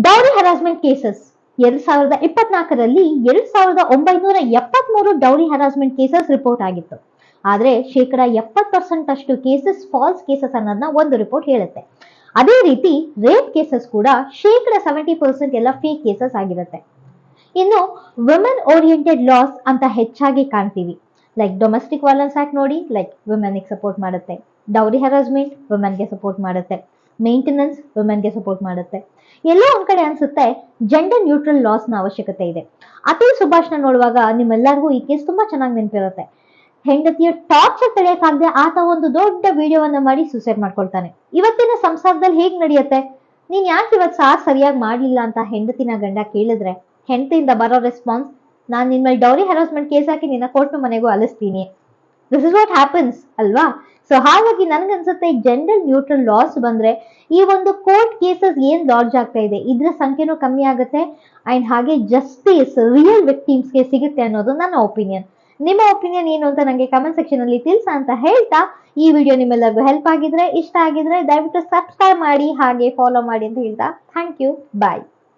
Dowry harassment cases 2024ರಲ್ಲಿ 2973 dowry harassment cases report ಆಗಿತ್ತು. ಆದ್ರೆ 70% ಅಷ್ಟು ಕೇಸಸ್ ಫಾಲ್ಸ್ ಕೇಸಸ್ ಅನ್ನೋದನ್ನ ಒಂದು ರಿಪೋರ್ಟ್ ಹೇಳುತ್ತೆ. ಅದೇ ರೀತಿ ರೇಪ್ ಕೇಸಸ್ ಕೂಡ 70% ಎಲ್ಲ ಫೇಕ್ ಕೇಸಸ್ ಆಗಿರುತ್ತೆ. ಇನ್ನು ವುಮೆನ್ ಓರಿಯೆಂಟೆಡ್ ಲಾಸ್ ಅಂತ ಹೆಚ್ಚಾಗಿ ಕಾಣ್ತೀವಿ. ಲೈಕ್ ಡೊಮೆಸ್ಟಿಕ್ ವೈಲೆನ್ಸ್ ಆಕ್ಟ್ ನೋಡಿ, ಲೈಕ್ ವುಮೆನ್ಗೆ ಸಪೋರ್ಟ್ ಮಾಡುತ್ತೆ. ಡೌರಿ ಹರಾಸ್ಮೆಂಟ್ ವುಮೆನ್ಗೆ ಸಪೋರ್ಟ್ ಮಾಡುತ್ತೆ. ಮೇಂಟೆನೆನ್ಸ್ ವುಮೆನ್ಗೆ ಸಪೋರ್ಟ್ ಮಾಡುತ್ತೆ. ಎಲ್ಲೋ ಒಂದ್ ಕಡೆ ಅನ್ಸುತ್ತೆ ಜೆಂಡರ್ ನ್ಯೂಟ್ರಲ್ ಲಾಸ್ ನ ಅವಶ್ಯಕತೆ ಇದೆ. ಅತಿ ಸುಭಾಷ್ನ ನೋಡುವಾಗ ನಿಮ್ಮೆಲ್ಲರಿಗೂ ಈ ಕೇಸ್ ತುಂಬಾ ಚೆನ್ನಾಗಿ ನೆನಪಿರುತ್ತೆ. ಹೆಂಡತಿಯ ಟಾರ್ಚರ್ ತಡೆಯಕ್ಕಾಗದೆ ಆತ ಒಂದು ದೊಡ್ಡ ವಿಡಿಯೋವನ್ನ ಮಾಡಿ ಸೂಸೈಡ್ ಮಾಡ್ಕೊಳ್ತಾನೆ. ಇವತ್ತಿನ ಸಂಸಾರದಲ್ಲಿ ಹೇಗ್ ನಡೆಯುತ್ತೆ? ನೀನ್ ಯಾಕೆ ಇವತ್ ಸಾರ್ ಸರಿಯಾಗಿ ಮಾಡ್ಲಿಲ್ಲ ಅಂತ ಹೆಂಡತಿನ ಗಂಡ ಕೇಳಿದ್ರೆ ಹೆಂಡತಿಯಿಂದ ಬರೋ ರೆಸ್ಪಾನ್ಸ್, ನಾನ್ ನಿನ್ ಮೇಲೆ ಡೌರಿ ಹರಾಸ್ಮೆಂಟ್ ಕೇಸ್ ಹಾಕಿ ನಿನ್ನ ಕೋರ್ಟ್ ಮನೆಗೂ ಅಲಿಸ್ತೀನಿ. ದಿಸ್ ಇಸ್ ವಾಟ್ ಹ್ಯಾಪನ್ಸ್ ಅಲ್ವಾ? ಸೊ ಹಾಗಾಗಿ ನನ್ಗನ್ಸುತ್ತೆ ಜೆಂಡರ್ ನ್ಯೂಟ್ರಲ್ ಲಾಸ್ ಬಂದ್ರೆ ಈ ಒಂದು ಕೋರ್ಟ್ ಕೇಸಸ್ ಏನ್ ಲಾಡ್ಜ್ ಆಗ್ತಾ ಇದೆ ಇದ್ರ ಸಂಖ್ಯೆನೂ ಕಮ್ಮಿ ಆಗುತ್ತೆ ಅಂಡ್ ಹಾಗೆ ಜಸ್ಟಿಸ್ ರಿಯಲ್ ವಿಕ್ಟಿಮ್ಸ್ಗೆ ಸಿಗುತ್ತೆ ಅನ್ನೋದು ನನ್ನ ಒಪಿನಿಯನ್. ನಿಮ್ಮ ಒಪಿನಿಯನ್ ಏನು ಅಂತ ನಂಗೆ ಕಮೆಂಟ್ ಸೆಕ್ಷನ್ ಅಲ್ಲಿ ತಿಳಿಸ ಅಂತ ಹೇಳ್ತಾ, ಈ ವಿಡಿಯೋ ನಿಮ್ಮೆಲ್ಲರಿಗೂ ಹೆಲ್ಪ್ ಆಗಿದ್ರೆ, ಇಷ್ಟ ಆಗಿದ್ರೆ ದಯವಿಟ್ಟು ಸಬ್ಸ್ಕ್ರೈಬ್ ಮಾಡಿ ಹಾಗೆ ಫಾಲೋ ಮಾಡಿ ಅಂತ ಹೇಳ್ತಾ ಥ್ಯಾಂಕ್ ಯು, ಬಾಯ್.